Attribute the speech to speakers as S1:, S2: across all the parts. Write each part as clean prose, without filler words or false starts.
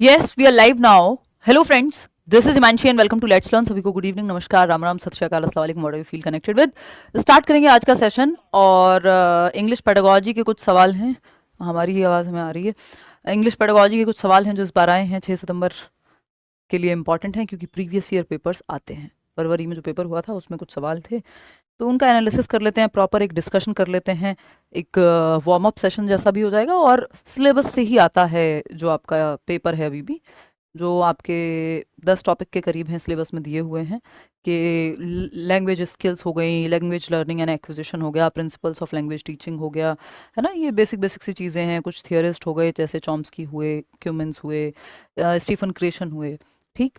S1: Yes, we are live now. Hello friends, this is Himanshi and welcome to Let's Learn. सभी को good evening, नमस्कार, राम राम, सत श्री अकाल, अस्सलाम वालेकुम, what you feel connected with. Start करेंगे आज का सेशन और इंग्लिश पेडागोजी के कुछ सवाल हैं। हमारी ही आवाज़ हमें आ रही है। इंग्लिश पेडागोजी के कुछ सवाल हैं जो इस बार आए हैं 6 सितंबर के लिए इंपॉर्टेंट हैं क्योंकि प्रीवियस ईयर पेपर्स आते हैं। फरवरी में जो पेपर हुआ था उसमें कुछ सवाल थे तो उनका एनालिसिस कर लेते हैं, प्रॉपर एक डिस्कशन कर लेते हैं, एक वार्म अप सेशन जैसा भी हो जाएगा और सिलेबस से ही आता है जो आपका पेपर है अभी भी, जो आपके 10 टॉपिक के करीब हैं सिलेबस में दिए हुए हैं कि लैंग्वेज स्किल्स हो गई, लैंग्वेज लर्निंग एंड एक्विजिशन हो गया, प्रिंसिपल्स ऑफ लैंग्वेज टीचिंग हो गया, है ना। ये बेसिक सी चीज़ें हैं। कुछ थियरिस्ट हो गए जैसे चॉम्स्की हुए, क्यूमिन्स हुए, स्टीफन क्रेशन हुए, ठीक।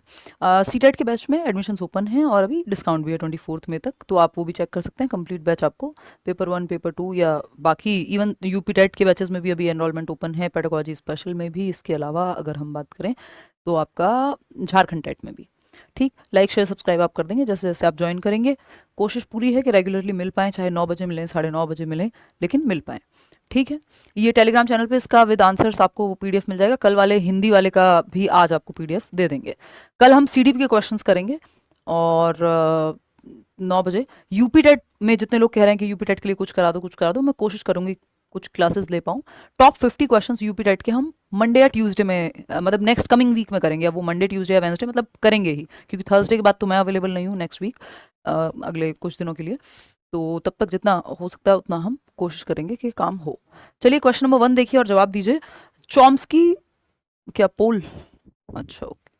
S1: सीटेट के बैच में एडमिशन्स ओपन हैं और अभी डिस्काउंट भी है 24 मई तक, तो आप वो भी चेक कर सकते हैं। कंप्लीट बैच आपको पेपर 1, पेपर 2 या बाकी इवन यूपी टेट के बैचेस में भी अभी एनरोलमेंट ओपन है, पेडागोजी स्पेशल में भी। इसके अलावा अगर हम बात करें तो आपका झारखंड टेट में भी, ठीक। लाइक शेयर सब्सक्राइब आप कर देंगे जैसे जैसे आप ज्वाइन करेंगे। कोशिश पूरी है कि रेगुलरली मिल पाएँ, चाहे 9 बजे मिलें, 9:30 बजे मिलें, लेकिन मिल पाएँ, ठीक है। ये टेलीग्राम चैनल पे इसका विद आंसर्स आपको पीडीएफ मिल जाएगा। कल वाले हिंदी वाले का भी आज आपको पीडीएफ दे देंगे। कल हम सीडीपी के क्वेश्चंस करेंगे और 9 बजे यूपी टेट में जितने लोग कह रहे हैं कि यूपी टेट के लिए कुछ करा दो, मैं कोशिश करूंगी कुछ क्लासेस ले पाऊँ। टॉप 50 क्वेश्चंस यूपी टेट के हम मंडे या ट्यूसडे में मतलब नेक्स्ट कमिंग वीक में करेंगे। अब वो मंडे, ट्यूसडे या वेंसडे मतलब करेंगे ही, क्योंकि थर्सडे के बाद तो मैं अवेलेबल नहीं हूँ नेक्स्ट वीक, अगले कुछ दिनों के लिए। तो तब तक जितना हो सकता है उतना हम कोशिश करेंगे कि काम हो। चलिए क्वेश्चन नंबर 1 देखिए और जवाब दीजिए। चॉम्स्की क्या पोल, अच्छा ओके,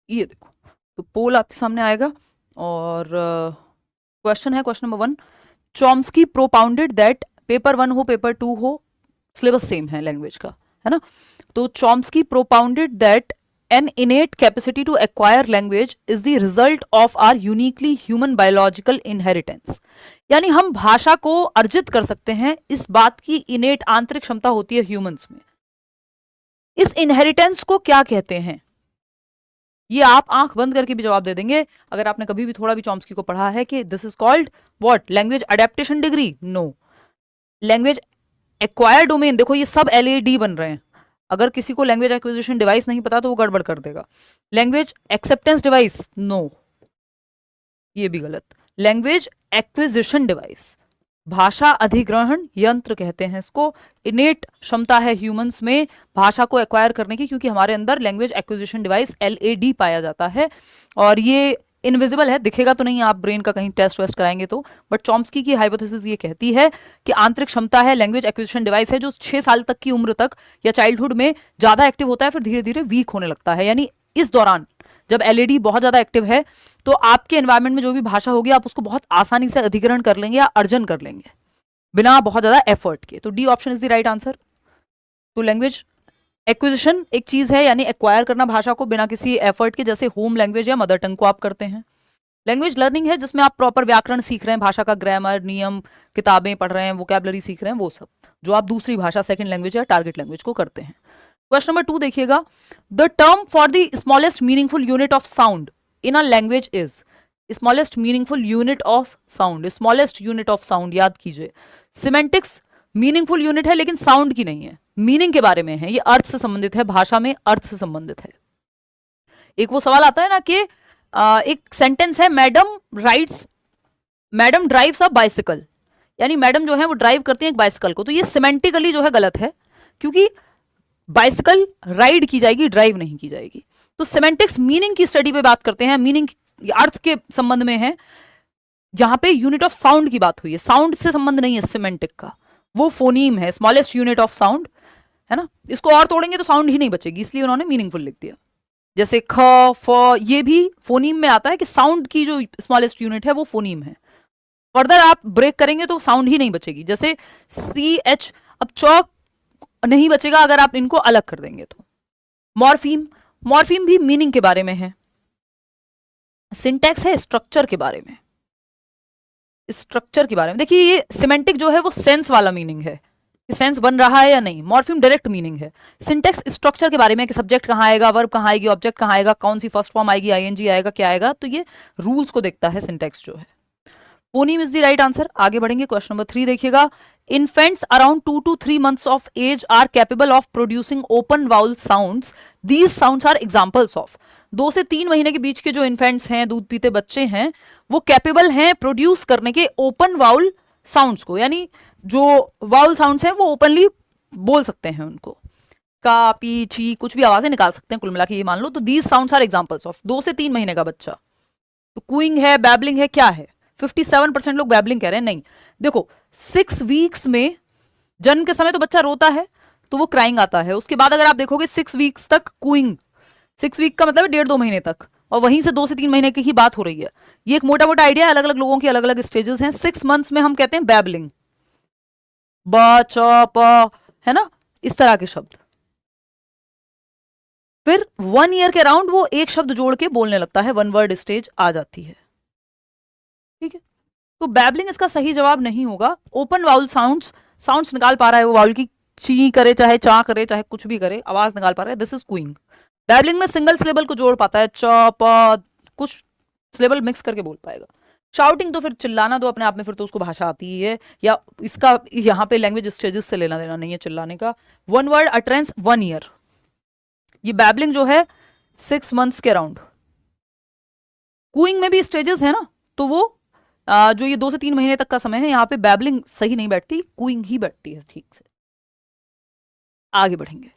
S1: ये देखो तो पोल आपके सामने आएगा और क्वेश्चन है question number 1। Chomsky propounded that, paper 1 हो पेपर 2 हो सिलेबस सेम है लैंग्वेज का, है ना। तो Chomsky propounded that an innate capacity to acquire language is the result of our uniquely human biological inheritance। यानी हम भाषा को अर्जित कर सकते हैं, इस बात की इनेट आंतरिक क्षमता होती है ह्यूमंस में। इस इनहेरिटेंस को क्या कहते हैं, ये आप आंख बंद करके भी जवाब दे देंगे अगर आपने कभी भी थोड़ा भी चॉम्स्की को पढ़ा है कि this is called what, language adaptation degree. No, language acquire domain. देखो ये सब LAD बन रहे हैं। अगर किसी को लैंग्वेज एक्विजिशन डिवाइस नहीं पता तो वो गड़बड़ कर देगा। लैंग्वेज एक्सेप्टेंस डिवाइस, नो, ये भी गलत। लैंग्वेज एक्विजिशन डिवाइस, भाषा अधिग्रहण यंत्र कहते हैं इसको। इनेट क्षमता है ह्यूमंस में भाषा को एक्वायर करने की, क्योंकि हमारे अंदर लैंग्वेज एक्विजिशन डिवाइस LAD पाया जाता है और ये इनविजिबल है, दिखेगा तो नहीं, आप ब्रेन का कहीं टेस्ट वेस्ट कराएंगे तो। बट चॉम्स्की की हाइपोथेसिस ये कहती है कि आंतरिक क्षमता है, लैंग्वेज एक्विजिशन डिवाइस है जो 6 साल तक की उम्र तक या चाइल्डहुड में ज्यादा एक्टिव होता है, फिर धीरे धीरे वीक होने लगता है। यानी इस दौरान जब LAD बहुत ज्यादा एक्टिव है तो आपके एनवायरमेंट में जो भी भाषा होगी आप उसको बहुत आसानी से अधिग्रहण कर लेंगे या अर्जन कर लेंगे बिना बहुत ज्यादा एफर्ट के। तो D option is the right answer. तो लैंग्वेज एक्विजिशन एक चीज है, यानी एक्वायर करना भाषा को बिना किसी एफर्ट के, जैसे होम लैंग्वेज या मदर टंग को आप करते हैं। लैंग्वेज लर्निंग है जिसमें आप प्रॉपर व्याकरण सीख रहे हैं, भाषा का ग्रामर, नियम, किताबें पढ़ रहे हैं, वोकैबुलरी सीख रहे हैं, वो सब जो आप दूसरी भाषा, सेकंड लैंग्वेज या टारगेट लैंग्वेज को करते हैं। क्वेश्चन नंबर 2 देखिएगा। The term for the smallest meaningful unit of sound in a language is, smallest meaningful unit of sound, smallest unit of sound याद कीजिए। सिमेंटिक्स मीनिंगफुल यूनिट है लेकिन sound की नहीं है, मीनिंग के बारे में है, ये अर्थ से संबंधित है, भाषा में अर्थ से संबंधित है। एक वो सवाल आता है ना कि एक सेंटेंस है, madam rides, madam drives a bicycle, यानी मैडम जो है वो ड्राइव करती है एक बाइसिकल को। तो ये सिमेंटिकली जो है गलत है, क्योंकि बाइसिकल राइड की जाएगी, ड्राइव नहीं की जाएगी। तो सिमेंटिक्स मीनिंग की स्टडी पे बात करते हैं, मीनिंग अर्थ के संबंध में है। जहां पे यूनिट ऑफ साउंड की बात हुई है, साउंड से संबंध नहीं है सिमेंटिक का, वो फोनीम है, स्मॉलेस्ट यूनिट ऑफ साउंड, है ना। इसको और तोड़ेंगे तो साउंड ही नहीं बचेगी, इसलिए उन्होंने मीनिंगफुल लिख दिया। जैसे ख, फ, ये भी फोनीम में आता है कि साउंड की जो स्मॉलेस्ट यूनिट है वो फोनीम है। फर्दर आप ब्रेक करेंगे तो साउंड ही नहीं बचेगी, जैसे CH, अब चौक नहीं बचेगा अगर आप इनको अलग कर देंगे तो। मॉर्फीम, मॉर्फीम भी मीनिंग के बारे में है। सिंटैक्स है स्ट्रक्चर के बारे में, स्ट्रक्चर के बारे में। देखिए ये सिमेंटिक जो है वो सेंस वाला मीनिंग है, सेंस बन रहा है या नहीं। मॉर्फीम डायरेक्ट मीनिंग है। सिंटेक्स स्ट्रक्चर के बारे में कि सब्जेक्ट कहाँ आएगा, वर्ब कहाँ आएगी, ऑब्जेक्ट कहाँ आएगा, कौन सी फर्स्ट फॉर्म आएगी, ING आएगा, क्या आएगा, तो ये रूल्स को देखता है सिंटेक्स जो है। Phoneme is the right answer. आगे बढ़ेंगे, क्वेश्चन नंबर 3 देखिएगा। infants around 2 to 3 months of age are capable of producing open vowel sounds. These sounds are examples of. 2 से 3 महीने के बीच के जो इन्फेंट्स हैं, दूध पीते बच्चे हैं, वो कैपेबल हैं प्रोड्यूस करने के ओपन वाउल साउंड्स को, यानी जो वाउल साउंड्स हैं वो ओपनली बोल सकते हैं उनको, का, पी, छी, कुछ भी आवाजें निकाल सकते हैं कुल मिला के, ये मान लो। तो these sounds are examples of. 2 से 3 महीने का बच्चा, तो कूइंग है, बैबलिंग है, क्या है? 57% लोग बैबलिंग कह रहे हैं। नहीं, देखो 6 वीक्स में, जन्म के समय तो बच्चा रोता है तो वो क्राइंग आता है, उसके बाद अगर आप देखोगे 6 वीक्स तक कूइंग, 6 वीक का मतलब 1.5-2 महीने तक, और वहीं से 2 से 3 महीने की ही बात हो रही है। ये एक मोटा मोटा आइडिया है, अलग अलग लोगों की अलग अलग स्टेजेस हैं। 6 मंथ्स में हम कहते हैं बैबलिंग, ब, च, प, है ना, इस तरह के शब्द। फिर 1 ईयर के अराउंड वो एक शब्द जोड़ के बोलने लगता है, 1 वर्ड स्टेज आ जाती है, ठीक है। तो बैबलिंग इसका सही जवाब नहीं होगा। ओपन वाउल साउंड्स निकाल पा रहा है वो, वाउल की ची करे, चाहे चा करे, चाहे कुछ भी करे, आवाज निकाल पा रहा है, दिस इज क्यूइंग। बैबलिंग में सिंगल सिलेबल को जोड़ पाता है, च, प, कुछ सिलेबल मिक्स करके बोल पाएगा। शाउटिंग तो फिर चिल्लाना तो अपने आप में, फिर तो उसको भाषा आती ही है, या इसका यहाँ पे लैंग्वेज स्टेजेस से लेना देना नहीं है चिल्लाने का। 1 वर्ड अटरेंस 1 ईयर। ये बैबलिंग जो है 6 मंथ्स के अराउंड। कूइंग में भी स्टेजेस है ना, तो वो जो ये 2 से 3 महीने तक का समय है, यहाँ पे बैबलिंग सही नहीं बैठती, कूइंग ही बैठती है ठीक से। आगे बढ़ेंगे।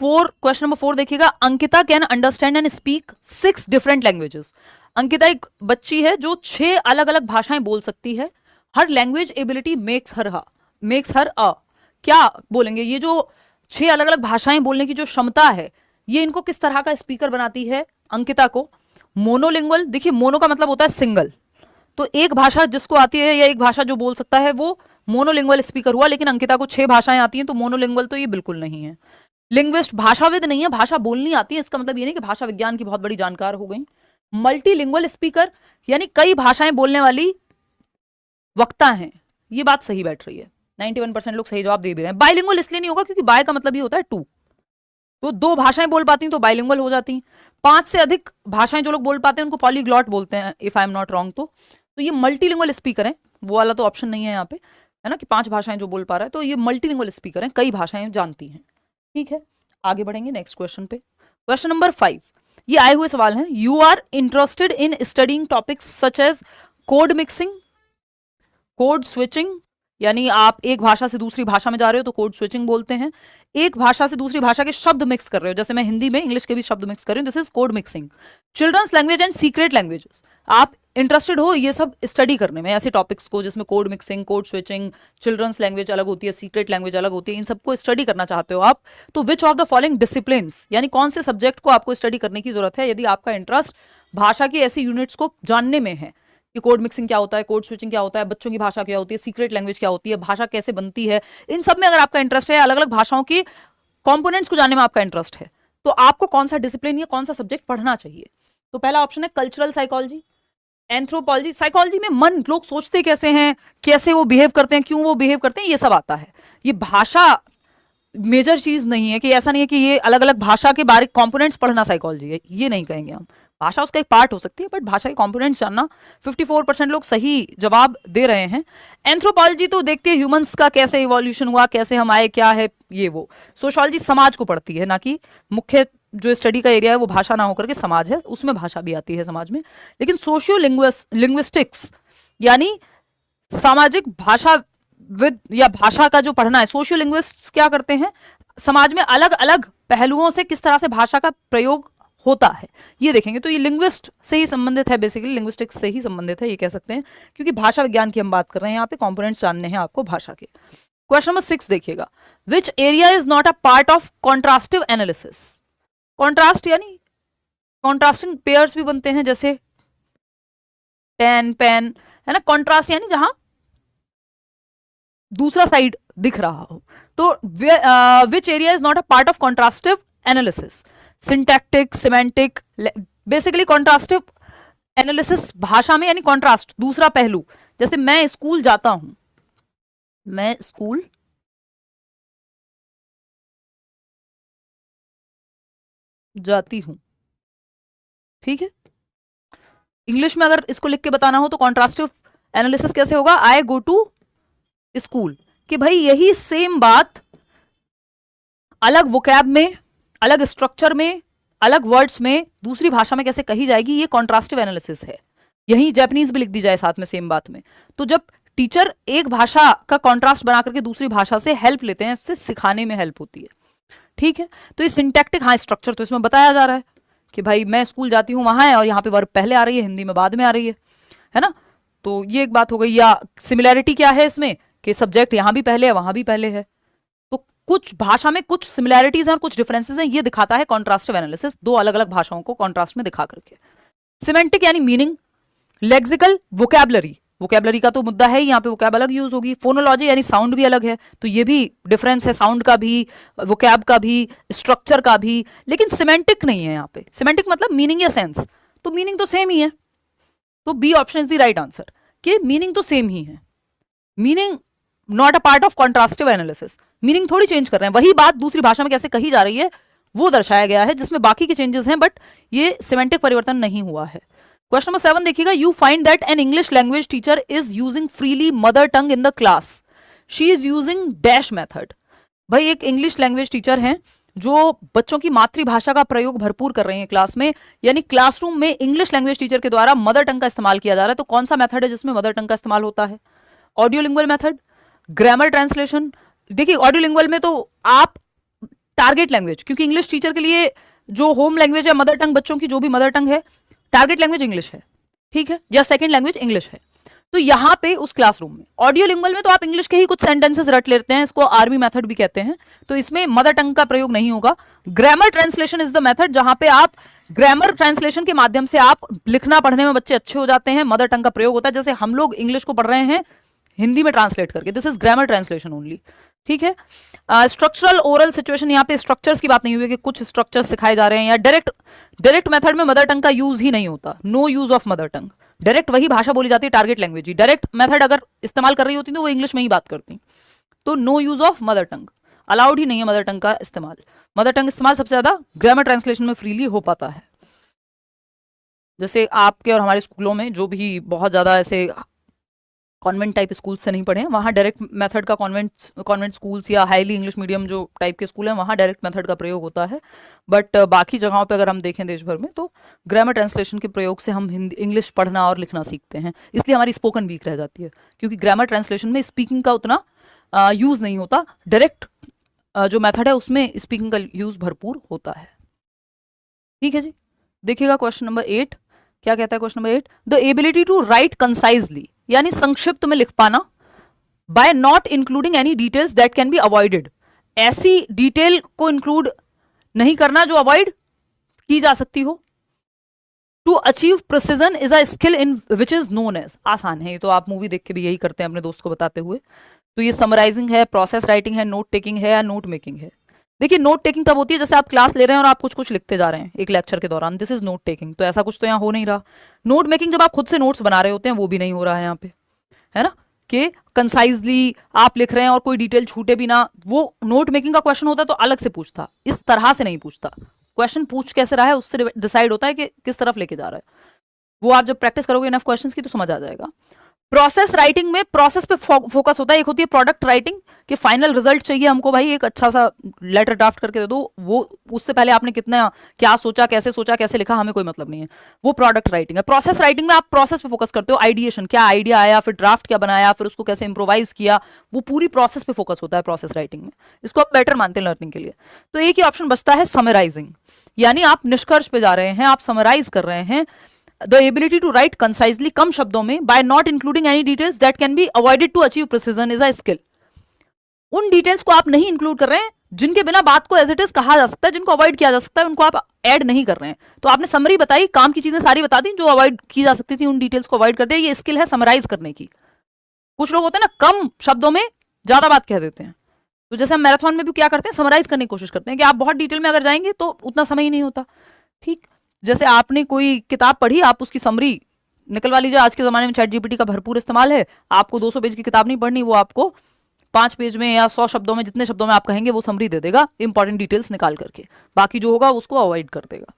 S1: क्वेश्चन नंबर 4 देखिएगा। Ankita can understand and speak 6 different languages. Ankita एक बच्ची है जो 6 अलग अलग भाषाएं बोल सकती है। हर लैंग्वेज एबिलिटी मेक्स हर अ, क्या बोलेंगे, ये जो 6 अलग अलग भाषाएं बोलने की जो क्षमता है, ये इनको किस तरह का स्पीकर बनाती है अंकिता को? मोनोलिंगुअल। देखिए, मोनो का मतलब होता है सिंगल, तो एक भाषा जिसको आती है या एक भाषा जो बोल सकता है वो मोनोलिंगुअल स्पीकर हुआ। लेकिन अंकिता को 6 भाषाएं आती हैं, तो मोनोलिंगुअल तो ये बिल्कुल नहीं है। लिंग्विस्ट, भाषाविद नहीं है, भाषा बोलनी आती है, इसका मतलब ये नहीं कि भाषा विज्ञान की बहुत बड़ी जानकार हो गई। मल्टीलिंगुअल स्पीकर, यानी कई भाषाएं बोलने वाली वक्ता हैं, ये बात सही बैठ रही है। 91% लोग सही जवाब दे भी रहे हैं। बाइलिंगुअल इसलिए नहीं होगा क्योंकि बाय का मतलब ही होता है 2, तो 2 भाषाएं बोल पाती हैं तो बाइलिंगुअल हो जाती हैं। 5 से अधिक भाषाएं जो लोग बोल पाते हैं उनको पॉलीग्लॉट बोलते हैं, if I am not wrong. तो ये मल्टीलिंगुअल स्पीकर है, वो वाला तो ऑप्शन नहीं है यहाँ पे, है ना, कि 5 भाषाएं जो बोल पा रहा है, तो ये मल्टीलिंगुअल स्पीकर है, कई भाषाएं जानती हैं, ठीक है। आगे बढ़ेंगे नेक्स्ट क्वेश्चन पे। क्वेश्चन नंबर 5, ये आए हुए सवाल हैं। You are interested in studying topics such as code mixing, code switching, यानी आप एक भाषा से दूसरी भाषा में जा रहे हो तो कोड स्विचिंग बोलते हैं। एक भाषा से दूसरी भाषा के शब्द मिक्स कर रहे हो, जैसे मैं हिंदी में इंग्लिश के भी शब्द मिक्स कर रही हूँ, this is code mixing. Children's language and secret languages, आप इंटरेस्टेड हो ये सब स्टडी करने में, ऐसे टॉपिक्स को जिसमें code mixing, code switching, childrens language अलग होती है, सीक्रेट लैंग्वेज अलग होती है, इन सबको स्टडी करना चाहते हो आप, तो which of the following disciplines, यानी कौन से सब्जेक्ट को आपको स्टडी करने की जरूरत है यदि आपका इंटरेस्ट भाषा की ऐसी यूनिट्स को जानने में है कि कोड मिक्सिंग क्या होता है, कोड स्विचिंग क्या होता है, बच्चों की भाषा क्या होती है, सीक्रेट लैंग्वेज क्या होती है, भाषा कैसे बनती है, इन सब में अगर आपका इंटरेस्ट है, अलग अलग भाषाओं की कंपोनेंट्स को जानने में आपका इंटरेस्ट है, तो आपको कौन सा डिसिप्लिन या कौन सा सब्जेक्ट पढ़ना चाहिए? तो पहला ऑप्शन है कल्चरल साइकोलॉजी, एंथ्रोपोलॉजी। साइकोलॉजी में मन, लोग सोचते कैसे हैं, कैसे वो बिहेव करते हैं, क्यों वो बिहेव करते हैं, ये सब आता है। ये भाषा मेजर चीज नहीं है, कि ऐसा नहीं है कि ये अलग अलग भाषा के बारे कंपोनेंट्स पढ़ना साइकोलॉजी है, ये नहीं कहेंगे हम। भाषा उसका एक पार्ट हो सकती है, बट भाषा के कंपोनेंट्स जानना, 54% लोग सही जवाब दे रहे हैं। एंथ्रोपोलॉजी तो देखते हैं ह्यूमंस का कैसे इवोल्यूशन हुआ, कैसे हम आए, क्या है ये वो। सोशियोलॉजी समाज को पढ़ती है, ना कि मुख्य जो स्टडी का एरिया है वो भाषा ना होकर के समाज है, उसमें भाषा भी आती है समाज में। लेकिन सोशियो लिंग्विस्टिक्स यानी सामाजिक भाषा विद या भाषा का जो पढ़ना है, सोशियो लिंग्विस्ट क्या करते हैं, समाज में अलग अलग पहलुओं से किस तरह से भाषा का प्रयोग होता है ये देखेंगे। तो ये लिंग्विस्ट से ही संबंधित है, बेसिकली लिंग्विस्टिक्स से ही संबंधित है, ये कह सकते हैं, क्योंकि भाषा विज्ञान की हम बात कर रहे हैं, यहाँ पे कंपोनेंट्स जानने हैं आपको भाषा के। क्वेश्चन नंबर 6 देखिएगा। Which area is not a part of contrastive analysis? Contrast यानी कॉन्ट्रास्टिंग पेयर्स भी बनते हैं, जैसे टेन, पेन, है ना। कॉन्ट्रास्ट यानी जहां दूसरा साइड दिख रहा हो। तो which area is not a part of contrastive analysis? Syntactic, semantic, basically contrastive analysis भाषा में, यानी कॉन्ट्रास्ट दूसरा पहलू, जैसे मैं स्कूल जाता हूं, मैं स्कूल जाती हूं, ठीक है। इंग्लिश में अगर इसको लिख के बताना हो तो कॉन्ट्रास्टिव एनालिसिस कैसे होगा? आई गो टू स्कूल, कि भाई यही सेम बात अलग वोकैब में, अलग स्ट्रक्चर में, अलग वर्ड्स में दूसरी भाषा में कैसे कही जाएगी, ये कॉन्ट्रास्टिव एनालिसिस है। यही जैपनीज भी लिख दी जाए साथ में सेम बात में, तो जब टीचर एक भाषा का कॉन्ट्रास्ट बना करके दूसरी भाषा से हेल्प लेते हैं, इससे सिखाने में हेल्प होती है। ठीक है, तो ये सिंटैक्टिक, हाँ स्ट्रक्चर तो इसमें बताया जा रहा है कि भाई मैं स्कूल जाती हूँ वहां है और यहाँ पे वर्ब पहले आ रही है, हिंदी में बाद में आ रही है ना। तो ये एक बात हो गई। या सिमिलैरिटी क्या है इसमें कि सब्जेक्ट यहाँ भी पहले है वहां भी पहले है, तो कुछ भाषा में कुछ सिमिलैरिटीज हैं और कुछ डिफरेंसेस हैं, ये दिखाता है कॉन्ट्रास्टिव एनालिसिस, दो अलग अलग भाषाओं को कॉन्ट्रास्ट में दिखा करके। सिमेंटिक यानी मीनिंग, लेक्सिकल वोकैबुलरी, वोकैबुलरी का तो मुद्दा है, यहाँ पे वोकैब अलग यूज होगी। फोनोलॉजी यानी साउंड भी अलग है, तो ये भी डिफरेंस है साउंड का भी, वोकैब का भी, स्ट्रक्चर का भी। लेकिन सिमेंटिक नहीं है यहाँ पे, सिमेंटिक मतलब मीनिंग या सेंस, तो मीनिंग तो सेम ही है। तो B option is the right answer, कि मीनिंग तो सेम ही है। Meaning not a part of contrastive analysis, meaning थोड़ी चेंज कर रहे हैं, वही बात दूसरी भाषा में कैसे कही जा रही है वो दर्शाया गया है, जिसमें बाकी के चेंजेस हैं, बट ये सिमेंटिक परिवर्तन नहीं हुआ है। क्वेश्चन नंबर 7 देखिएगा, you find that an English language teacher is using freely mother tongue in the class, she is using dash method. भाई एक इंग्लिश लैंग्वेज टीचर हैं जो बच्चों की मातृभाषा का प्रयोग भरपूर कर रहे हैं क्लास में, यानी क्लासरूम में इंग्लिश लैंग्वेज टीचर के द्वारा मदर टंग का इस्तेमाल किया जा रहा है। तो कौन सा मेथड है जिसमें मदर टंग का इस्तेमाल होता है? Audiolingual method, grammar translation. देखिए ऑडियोलिंगुअल में तो आप टारगेट लैंग्वेज, क्योंकि इंग्लिश टीचर के लिए जो होम लैंग्वेज है मदर टंग, बच्चों की जो भी मदर टंग है, टारगेट लैंग्वेज इंग्लिश है, ठीक है, या सेकंड लैंग्वेज इंग्लिश है। तो यहाँ पे उस क्लासरूम में ऑडियो लिंगुअल में तो आप इंग्लिश के ही कुछ सेंटेंसेस रट लेते हैं, इसको आर्मी मेथड भी कहते हैं, तो इसमें मदर टंग का प्रयोग नहीं होगा। Grammar translation is the method, जहां पे आप ग्रामर ट्रांसलेशन के माध्यम से आप लिखना पढ़ने में बच्चे अच्छे हो जाते हैं, मदर टंग का प्रयोग होता है। जैसे हम लोग इंग्लिश को पढ़ रहे हैं हिंदी में ट्रांसलेट करके, this is grammar translation only, ठीक है। स्ट्रक्चरल ओरल सिचुएशन, यहाँ पे स्ट्रक्चर्स की बात नहीं हुई कि कुछ स्ट्रक्चर्स सिखाए जा रहे हैं, या डायरेक्ट मेथड में मदर टंग का यूज ही नहीं होता, no use of mother tongue. Direct वही भाषा बोली जाती है, टारगेट लैंग्वेज ही। डायरेक्ट मेथड अगर इस्तेमाल कर रही होती तो वो इंग्लिश में ही बात करती, तो no use of mother tongue, allowed ही नहीं है मदर टंग का इस्तेमाल। मदर टंग इस्तेमाल सबसे ज्यादा ग्रामर ट्रांसलेशन में फ्रीली हो पाता है। जैसे आपके और हमारे स्कूलों में जो भी बहुत ज्यादा ऐसे कॉन्वेंट टाइप स्कूल से नहीं पढ़े हैं, वहाँ डायरेक्ट मेथड का कॉन्वेंट स्कूल्स या हाईली इंग्लिश मीडियम जो टाइप के स्कूल हैं वहाँ डायरेक्ट मेथड का प्रयोग होता है। बट बाकी जगहों पे अगर हम देखें देश भर में, तो ग्रामर ट्रांसलेशन के प्रयोग से हम हिंदी इंग्लिश पढ़ना और लिखना सीखते हैं, इसलिए हमारी स्पोकन वीक रह जाती है, क्योंकि ग्रामर ट्रांसलेशन में स्पीकिंग का उतना यूज नहीं होता, डायरेक्ट जो मेथड है उसमें स्पीकिंग का यूज भरपूर होता है। ठीक है जी, देखिएगा क्वेश्चन नंबर 8 क्या कहता है। Question number 8, the ability to write concisely, यानी संक्षिप्त में लिख पाना, by not including any details that can be avoided, ऐसी डिटेल को इंक्लूड नहीं करना जो अवॉइड की जा सकती हो। To achieve precision is a skill in which is known as, आसान है ये तो, आप मूवी देख के भी यही करते हैं अपने दोस्त को बताते हुए। तो ये समराइजिंग है, प्रोसेस राइटिंग है, नोट टेकिंग है, या नोट मेकिंग है। देखिए नोट टेकिंग तब होती है जैसे आप क्लास ले रहे हैं और आप कुछ कुछ लिखते जा रहे हैं एक लेक्चर के दौरान, दिस इज नोट टेकिंग, तो ऐसा कुछ तो यहाँ हो नहीं रहा। नोट मेकिंग जब आप खुद से नोट्स बना रहे होते हैं, वो भी नहीं हो रहा है यहाँ पे, है ना, कि कंसाइजली आप लिख रहे हैं और कोई डिटेल छूटे भी ना। वो नोट मेकिंग का क्वेश्चन होता तो अलग से पूछता, इस तरह से नहीं पूछता। क्वेश्चन पूछ कैसे रहा है उससे डिसाइड होता है कि किस तरफ लेके जा रहा है, वो आप जब प्रैक्टिस करोगे इनफ क्वेश्चंस की तो समझ आ जाएगा। प्रोसेस राइटिंग में प्रोसेस पे फोकस होता है। एक होती है प्रोडक्ट राइटिंग, कि फाइनल रिजल्ट चाहिए हमको, भाई एक अच्छा सा लेटर ड्राफ्ट करके दे दो, वो उससे पहले आपने कितना क्या सोचा, कैसे लिखा, हमें कोई मतलब नहीं है, वो प्रोडक्ट राइटिंग है। प्रोसेस राइटिंग में आप प्रोसेस पे फोकस करते हो, आइडिएशन, क्या आइडिया आया, फिर ड्राफ्ट क्या बनाया, फिर उसको कैसे इंप्रोवाइज किया, वो पूरी प्रोसेस पे फोकस होता है प्रोसेस राइटिंग में। इसको आप बेटर मानते हैं लर्निंग के लिए। तो एक ही ऑप्शन बचता है समराइजिंग, यानी आप निष्कर्ष पे जा रहे हैं, आप समराइज कर रहे हैं। The ability to write concisely, कम शब्दों में, by not including any details that can be avoided to achieve precision is a skill. उन डिटेल्स को आप नहीं इंक्लूड कर रहे हैं जिनके बिना बात को एज इट इज कहा जा सकता है, जिनको अवॉइड किया जा सकता है, उनको आप ऐड नहीं कर रहे हैं। तो आपने समरी बताई, काम की चीजें सारी बता दी जो अवॉइड की जा सकती थी, उन डिटेल्स को अवॉइड कर दिया। ये स्किल है समराइज करने की। कुछ लोग होते हैं ना कम शब्दों में ज्यादा बात कह देते हैं, तो जैसे हम मैराथन में भी क्या करते हैं, समराइज करने की कोशिश करते हैं कि आप बहुत डिटेल में अगर जाएंगे तो उतना समय ही नहीं होता। ठीक, जैसे आपने कोई किताब पढ़ी, आप उसकी समरी निकलवा लीजिए। आज के जमाने में चैट जीपीटी का भरपूर इस्तेमाल है, आपको 200 पेज की किताब नहीं पढ़नी, वो आपको 5 पेज में या 100 शब्दों में, जितने शब्दों में आप कहेंगे वो समरी दे देगा इंपॉर्टेंट डिटेल्स निकाल करके, बाकी जो होगा उसको अवॉइड कर देगा।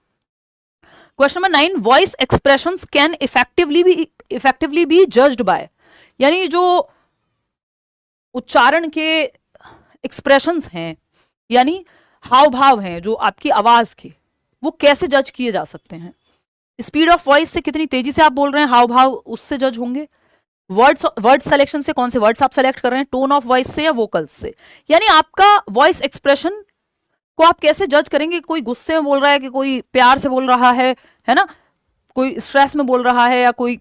S1: Question number 9, voice expressions can effectively B judged bye, यानी जो उच्चारण के एक्सप्रेशंस हैं, यानी हाव भाव हैं जो आपकी आवाज के, वो कैसे जज किए जा सकते हैं? स्पीड ऑफ वॉइस से कितनी तेजी से आप बोल रहे हैं, हाव भाव उससे जज होंगे। वर्ड सिलेक्शन से, कौन से वर्ड्स आप सेलेक्ट कर रहे हैं, टोन ऑफ वॉइस से या वोकल्स से। यानी आपका वॉइस एक्सप्रेशन को आप कैसे जज करेंगे, कोई गुस्से में बोल रहा है कि कोई प्यार से बोल रहा है ना, कोई स्ट्रेस में बोल रहा है या कोई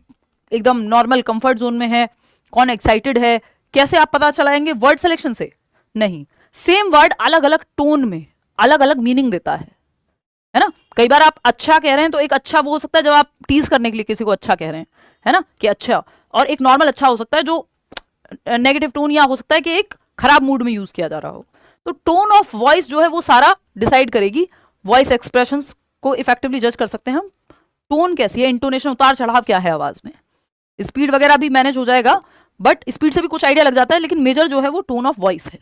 S1: एकदम नॉर्मल कंफर्ट जोन में है, कौन एक्साइटेड है, कैसे आप पता चलाएंगे? वर्ड सिलेक्शन से नहीं। सेम वर्ड अलग अलग टोन में अलग अलग मीनिंग देता है ना। कई बार आप अच्छा कह रहे हैं तो एक अच्छा वो हो सकता है जब आप टीज करने के लिए किसी को अच्छा कह रहे हैं, है ना, कि अच्छा, और एक नॉर्मल अच्छा हो सकता है जो नेगेटिव टोन, या हो सकता है कि एक खराब मूड में यूज किया जा रहा हो। तो टोन ऑफ वॉइस जो है वो सारा डिसाइड करेगी। वॉइस एक्सप्रेशंस को इफेक्टिवली जज कर सकते हैं हम। टोन कैसी है, इंटोनेशन, उतार चढ़ाव क्या है आवाज में। स्पीड वगैरह भी मैनेज हो जाएगा, बट स्पीड से भी कुछ आइडिया लग जाता है, लेकिन मेजर जो है वो टोन ऑफ वॉइस है।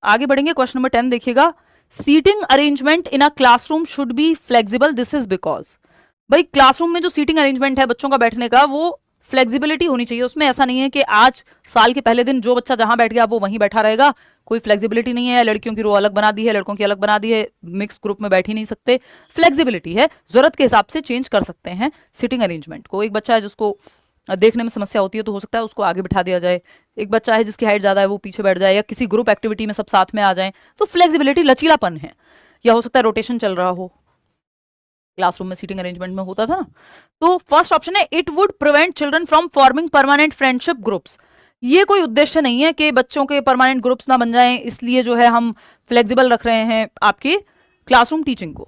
S1: आगे बढ़ेंगे, क्वेश्चन नंबर 10 देखिएगा। Seating arrangement in a classroom should be flexible, this is because. भाई क्लासरूम में जो सीटिंग अरेंजमेंट है बच्चों का बैठने का, वो फ्लेक्सिबिलिटी होनी चाहिए उसमें। ऐसा नहीं है कि आज साल के पहले दिन जो बच्चा जहां बैठ गया वो वहीं बैठा रहेगा, कोई फ्लेक्सिबिलिटी नहीं है। लड़कियों की रो अलग बना दी है, लड़कों की अलग बना दी है, मिक्स ग्रुप में बैठ ही नहीं सकते। फ्लेक्सिबिलिटी है, जरूरत के हिसाब से चेंज कर सकते हैं सीटिंग अरेंजमेंट को। एक बच्चा है जिसको देखने में समस्या होती है तो हो सकता है उसको आगे बिठा दिया जाए। एक बच्चा है जिसकी हाइट ज्यादा है वो पीछे बैठ जाए, या किसी ग्रुप एक्टिविटी में सब साथ में आ जाए, तो फ्लेक्सिबिलिटी, लचीलापन है। या हो सकता है रोटेशन चल रहा हो, क्लासरूम में सीटिंग अरेंजमेंट में होता था ना। तो फर्स्ट ऑप्शन है, it would prevent children from forming permanent friendship groups. ये कोई उद्देश्य नहीं है कि बच्चों के परमानेंट ग्रुप्स ना बन जाएं, इसलिए जो है हम फ्लेक्सिबल रख रहे हैं आपके क्लासरूम टीचिंग को।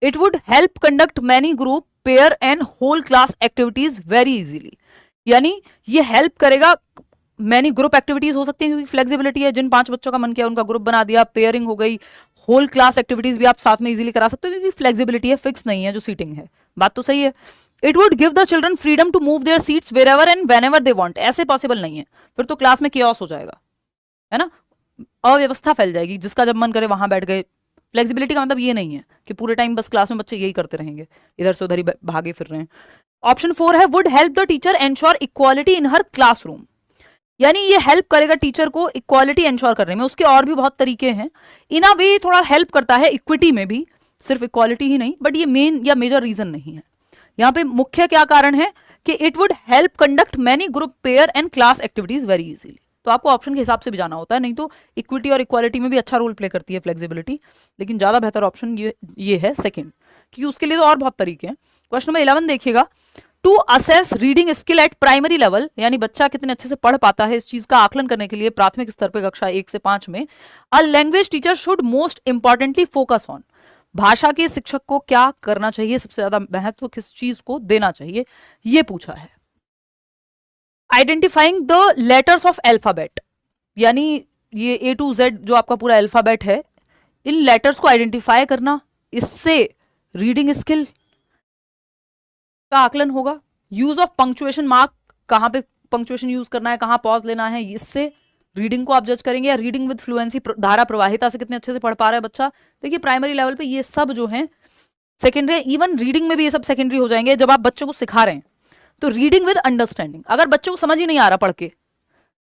S1: It would help conduct many group, pair and whole class activities very easily. यानी ये हेल्प करेगा, मैनी ग्रुप एक्टिविटीज हो सकती है क्योंकि फ्लेक्सिबिलिटी है। जिन 5 बच्चों का मन किया उनका ग्रुप बना दिया, पेयरिंग हो गई, होल क्लास एक्टिविटीज भी आप साथ में इजीली करा सकते हो क्योंकि फ्लेक्सिबिलिटी है, फिक्स नहीं है जो सीटिंग है। बात तो सही है। It would give the children freedom to move their seats wherever and whenever they want. ऐसे पॉसिबल नहीं है, फिर तो क्लास में केओस हो जाएगा, है ना, अव्यवस्था फैल जाएगी, जिसका जब मन करे वहां बैठ गए। फ्लेक्सिबिलिटी का मतलब ये नहीं है कि पूरे टाइम बस क्लास में बच्चे यही करते रहेंगे, इधर से उधर ही भागे फिर रहे हैं। ऑप्शन 4 है, would help the teacher ensure equality in her classroom. यानी ये हेल्प करेगा टीचर को इक्वालिटी एंश्योर करने में। उसके और भी बहुत तरीके हैं, इन अ वे थोड़ा हेल्प करता है इक्विटी में भी, सिर्फ इक्वालिटी ही नहीं, बट ये मेन या मेजर रीजन नहीं है। यहाँ पे मुख्य क्या कारण है कि it would help conduct many group, pair and class activities very easily. तो आपको ऑप्शन के हिसाब से भी जाना होता है, नहीं तो इक्विटी और इक्वालिटी में भी अच्छा रोल प्ले करती है फ्लेक्सिबिलिटी, लेकिन ज्यादा बेहतर ऑप्शन ये है सेकंड, क्योंकि उसके लिए तो और बहुत तरीके हैं। क्वेश्चन नंबर 11 देखिएगा। To assess reading skill at primary level, यानी बच्चा कितने अच्छे से पढ़ पाता है, इस चीज का आकलन करने के लिए प्राथमिक स्तर पर कक्षा 1 से 5 में a language teacher should most importantly focus on. भाषा के शिक्षक को क्या करना चाहिए, सबसे ज्यादा महत्व किस चीज को देना चाहिए, ये पूछा है। Identifying the letters of alphabet, यानी ये A to Z जो आपका पूरा अल्फाबेट है, इन लेटर्स को आइडेंटिफाई करना, इससे रीडिंग स्किल का आकलन होगा। यूज ऑफ पंक्चुएशन मार्क, कहां पे पंक्चुएशन यूज करना है, कहां पॉज लेना है, इससे रीडिंग को आप जज करेंगे। या रीडिंग विद फ्लुएंसी, धारा प्रवाहिता से कितने अच्छे से पढ़ पा रहा है बच्चा। देखिए प्राइमरी लेवल पे ये सब जो है सेकेंडरी, इवन रीडिंग में भी ये सब सेकेंडरी हो जाएंगे जब आप बच्चों को सिखा रहे हैं। तो रीडिंग विद अंडरस्टैंडिंग, अगर बच्चों को समझ ही नहीं आ रहा पढ़ के,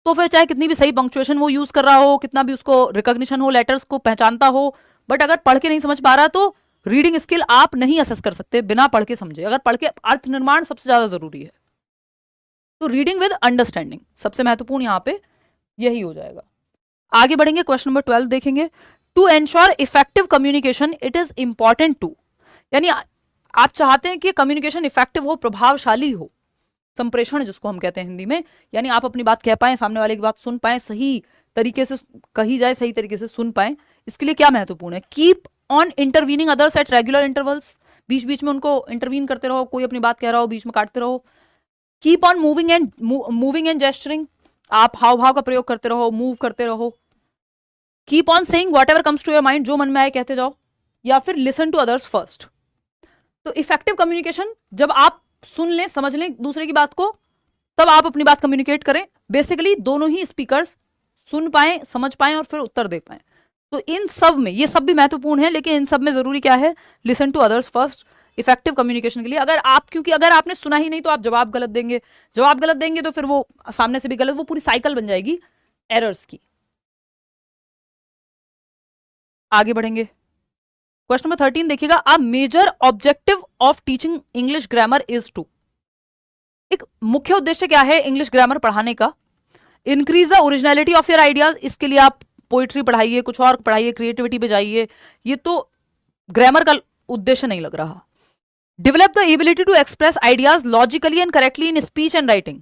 S1: तो फिर चाहे कितनी भी सही पंक्चुएशन वो यूज कर रहा हो, कितना भी उसको रिकॉग्निशन हो, लेटर्स को पहचानता हो, बट अगर पढ़ के नहीं समझ पा रहा तो रीडिंग स्किल आप नहीं असेस कर सकते बिना पढ़ के समझे। अगर पढ़ के अर्थ निर्माण सबसे ज्यादा जरूरी है, तो रीडिंग विद अंडरस्टैंडिंग सबसे महत्वपूर्ण यहां पे यही हो जाएगा। आगे बढ़ेंगे, क्वेश्चन नंबर 12 देखेंगे। To ensure effective communication it is important to, यानी आप चाहते हैं कि कम्युनिकेशन इफेक्टिव हो, प्रभावशाली हो, संप्रेषण जिसको हम कहते हैं हिंदी में, यानी आप अपनी बात कह पाए, सामने वाले की बात सुन पाए, सही तरीके से कही जाए, सही तरीके से सुन पाए। इसके लिए क्या महत्वपूर्ण है? Keep on intervening others at regular intervals, बीच बीच में उनको इंटरवीन करते रहो, कोई अपनी बात कह रहा हो बीच में काटते रहो। कीप ऑन मूविंग एंड जेस्चरिंग, आप हाव भाव का प्रयोग करते रहो, मूव करते रहो। Keep on saying whatever comes to your mind, जो मन में आए कहते जाओ। या फिर लिसन टू अदर्स फर्स्ट। तो इफेक्टिव कम्युनिकेशन, जब आप सुन लें, समझ लें दूसरे की बात को, तब आप अपनी बात कम्युनिकेट करें। बेसिकली दोनों ही स्पीकर्स सुन पाए, समझ पाए और फिर उत्तर दे पाए। तो इन सब में, ये सब भी महत्वपूर्ण है, लेकिन इन सब में जरूरी क्या है, listen to others first, effective communication के लिए। अगर आप, क्योंकि अगर आपने सुना ही नहीं तो आप जवाब गलत देंगे, जवाब गलत देंगे तो फिर वो सामने से भी गलत, वो पूरी साइकिल बन जाएगी एरर्स की। आगे बढ़ेंगे, क्वेश्चन नंबर 13 देखिएगा, a major objective of teaching English grammar is to, एक मुख्य उद्देश्य क्या है इंग्लिश ग्रामर पढ़ाने का, increase the originality of your ideas, इसके लिए आप पोइट्री पढ़ाइए, कुछ और पढ़ाइए, क्रिएटिविटी पे जाइए, ये तो ग्रामर का उद्देश्य नहीं लग रहा। Develop the ability to express ideas logically and correctly in speech and writing,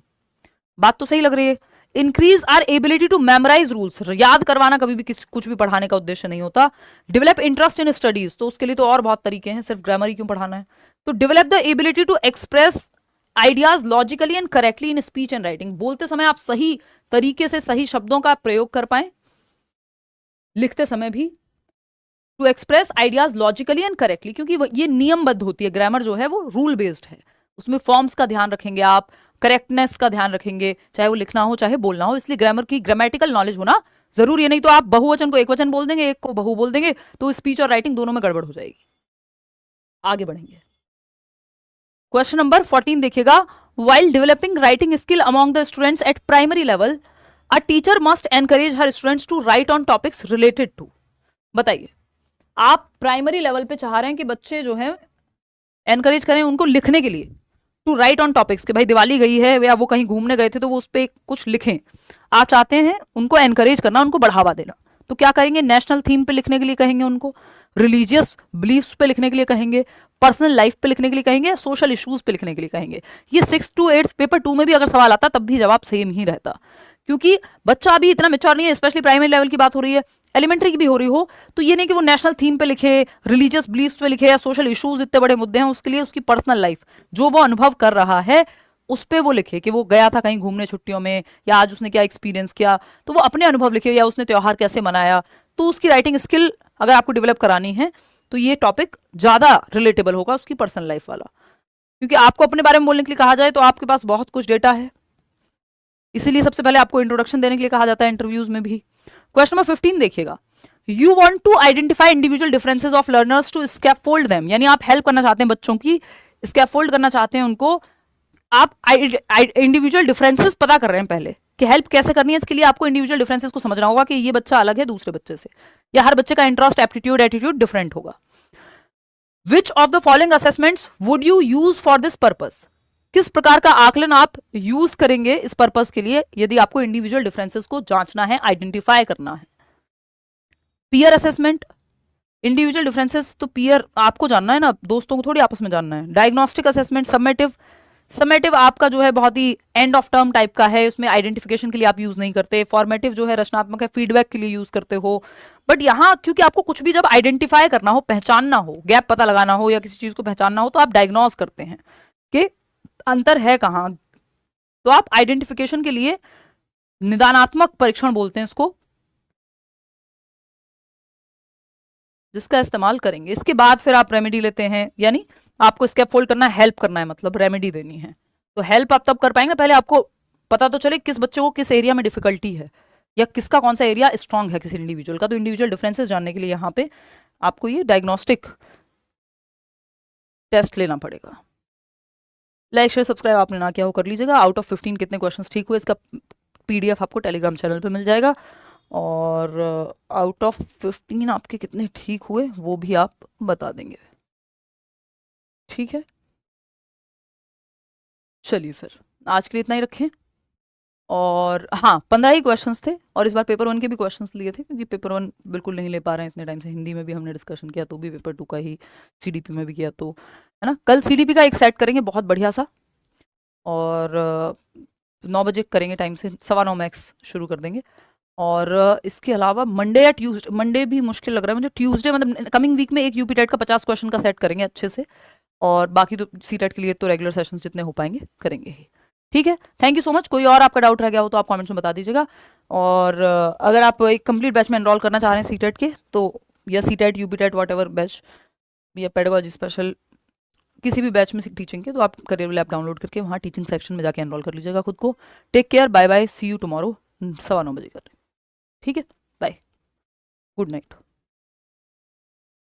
S1: बात तो सही लग रही है। Increase our ability to memorise rules, याद करवाना कभी भी कुछ भी पढ़ाने का उद्देश्य नहीं होता। डेवलप इंटरेस्ट इन स्टडीज, तो उसके लिए तो और बहुत तरीके हैं, सिर्फ ग्रामर ही क्यों पढ़ाना है। तो develop the ability to express ideas logically and correctly in speech and writing, बोलते समय आप सही तरीके से सही शब्दों का प्रयोग कर पाए, लिखते समय भी। To express ideas logically and correctly, क्योंकि ये नियमबद्ध होती है, ग्रामर जो है वो रूल बेस्ड है, उसमें फॉर्म्स का ध्यान रखेंगे आप, करेक्टनेस का ध्यान रखेंगे, चाहे वो लिखना हो चाहे बोलना हो, इसलिए ग्रामर की ग्रामेटिकल नॉलेज होना जरूरी है। नहीं तो आप बहुवचन को एकवचन बोल देंगे, एक को बहु बोल देंगे, तो स्पीच और राइटिंग दोनों में गड़बड़ हो जाएगी। आगे बढ़ेंगे, क्वेश्चन नंबर 14 देखिएगा, while developing writing skill among the students at primary level, a teacher must encourage her students to write on topics related to, बताइए, आप प्राइमरी लेवल पे चाह रहे हैं कि बच्चे जो हैं एनकरेज करें उनको लिखने के लिए, टू राइट ऑन टॉपिक्स, कि भाई दिवाली गई है या वो कहीं घूमने गए थे तो वो उस पर कुछ लिखें, आप चाहते हैं उनको एनकरेज करना, उनको बढ़ावा देना। तो क्या करेंगे, नेशनल थीम पे लिखने के लिए कहेंगे उनको, रिलीजियस बिलीफ्स पे लिखने के लिए कहेंगे, पर्सनल लाइफ पे लिखने के लिए कहेंगे, सोशल इश्यूज पे लिखने के लिए कहेंगे। ये 6 to 8 पेपर 2 में भी अगर सवाल आता तब भी जवाब सेम ही रहता, क्योंकि बच्चा अभी इतना मेच्योर नहीं है, स्पेशली प्राइमरी लेवल की बात हो रही है, एलिमेंट्री की भी हो रही हो, तो ये नहीं कि वो नेशनल थीम पे लिखे, रिलीजियस बिलीफ्स पे लिखे, या सोशल इश्यूज, इतने बड़े मुद्दे हैं, उसके लिए उसकी पर्सनल लाइफ जो वो अनुभव कर रहा है उस पे वो लिखे, कि वो गया था कहीं घूमने छुट्टियों में, या आज उसने क्या एक्सपीरियंस किया, तो वो अपने अनुभव लिखे, या उसने त्योहार कैसे मनाया। तो उसकी राइटिंग स्किल अगर आपको डेवलप करानी है तो ये टॉपिक ज्यादा रिलेटेबल होगा उसकी पर्सनल लाइफ वाला, क्योंकि आपको अपने बारे में बोलने के लिए कहा जाए तो आपके पास बहुत कुछ डेटा है, इसीलिए सबसे पहले आपको इंट्रोडक्शन देने के लिए कहा जाता है इंटरव्यूज में भी। क्वेश्चन नंबर 15 देखिएगा, you want to identify individual differences of learners to scaffold them, यानी आप हेल्प करना चाहते हैं बच्चों की, स्कैफोल्ड करना चाहते हैं उनको, आप इंडिविजुअल डिफरेंसेस पता कर रहे हैं पहले कि हेल्प कैसे करनी है, इसके लिए आपको इंडिविजुअल डिफरेंसेस को समझना होगा कि ये बच्चा अलग है दूसरे बच्चे से, या हर बच्चे का इंटरेस्ट, एप्टीट्यूड, एटीट्यूड डिफरेंट होगा। Which of the following assessments would you use for this purpose, किस प्रकार का आकलन आप यूज करेंगे इस पर्पस के लिए, यदि आपको इंडिविजुअल डिफरेंसेस को जांचना है, आइडेंटिफाई करना है। पीयर असेसमेंट, इंडिविजुअल डिफरेंसेस तो पीयर आपको जानना है ना, दोस्तों को थोड़ी आपस में जानना है। डायग्नोस्टिक असेसमेंट, समेटिव, समेटिव आपका जो है बहुत ही एंड ऑफ टर्म टाइप का है, उसमें आइडेंटिफिकेशन के लिए आप यूज नहीं करते। फॉर्मेटिव जो है रचनात्मक है, फीडबैक के लिए यूज करते हो। बट यहाँ क्योंकि आपको कुछ भी जब आइडेंटिफाई करना हो, पहचानना हो, गैप पता लगाना हो या किसी चीज को पहचानना हो, तो आप डायग्नोज करते हैं कि अंतर है कहाँ, तो आप आइडेंटिफिकेशन के लिए निदानात्मक परीक्षण बोलते हैं इसको, जिसका इस्तेमाल करेंगे। इसके बाद फिर आप रेमेडी लेते हैं, यानी आपको स्कैफोल्ड करना है, हेल्प करना है, मतलब रेमेडी देनी है। तो हेल्प आप तब कर पाएंगे, पहले आपको पता तो चले किस बच्चे को किस एरिया में डिफिकल्टी है, या किसका कौन सा एरिया स्ट्रांग है किसी इंडिविजुअल का। तो इंडिविजुअल डिफरेंसेस जानने के लिए यहाँ पे आपको ये डायग्नोस्टिक टेस्ट लेना पड़ेगा। लाइक शेयर सब्सक्राइब आपने ना किया हो कर लीजिएगा। आउट ऑफ 15 कितने क्वेश्चंस ठीक हुए, इसका पीडीएफ आपको टेलीग्राम चैनल पे मिल जाएगा, और आउट ऑफ 15 आपके कितने ठीक हुए वो भी आप बता देंगे, ठीक है। चलिए फिर आज के लिए इतना ही रखें, और हाँ 15 ही क्वेश्चंस थे, और इस बार पेपर 1 के भी क्वेश्चंस लिए थे, क्योंकि पेपर 1 बिल्कुल नहीं ले पा रहे हैं इतने टाइम से, हिंदी में भी हमने डिस्कशन किया तो भी, पेपर 2 का ही सीडीपी में भी किया, तो है ना। कल सीडीपी का एक सेट करेंगे बहुत बढ़िया सा, और 9 बजे करेंगे टाइम से, 9:15 मैक्स शुरू कर देंगे। और इसके अलावा मंडे या ट्यूसडे, मंडे भी मुश्किल लग रहा है मुझे, ट्यूसडे मतलब कमिंग वीक में एक यूपी टेट का 50 क्वेश्चन का सेट करेंगे अच्छे से, और बाकी तो सी टेट के लिए तो रेगुलर सेशंस जितने हो पाएंगे करेंगे ही, ठीक है। Thank you so much. कोई और आपका डाउट रह गया हो तो आप कमेंट्स में बता दीजिएगा, और अगर आप एक कंप्लीट बैच में एनरोल करना चाह रहे हैं सी टेट के, तो या C TET, UP TET, whatever batch, या पेडागोजी स्पेशल, किसी भी बैच में टीचिंग के, तो आप करियर लैब डाउनलोड करके वहाँ टीचिंग सेक्शन में जाके एनरोल कर लीजिएगा खुद को। Take care, bye bye, see you tomorrow 9:15 बजे कर ठीक है, बाय, गुड नाइट।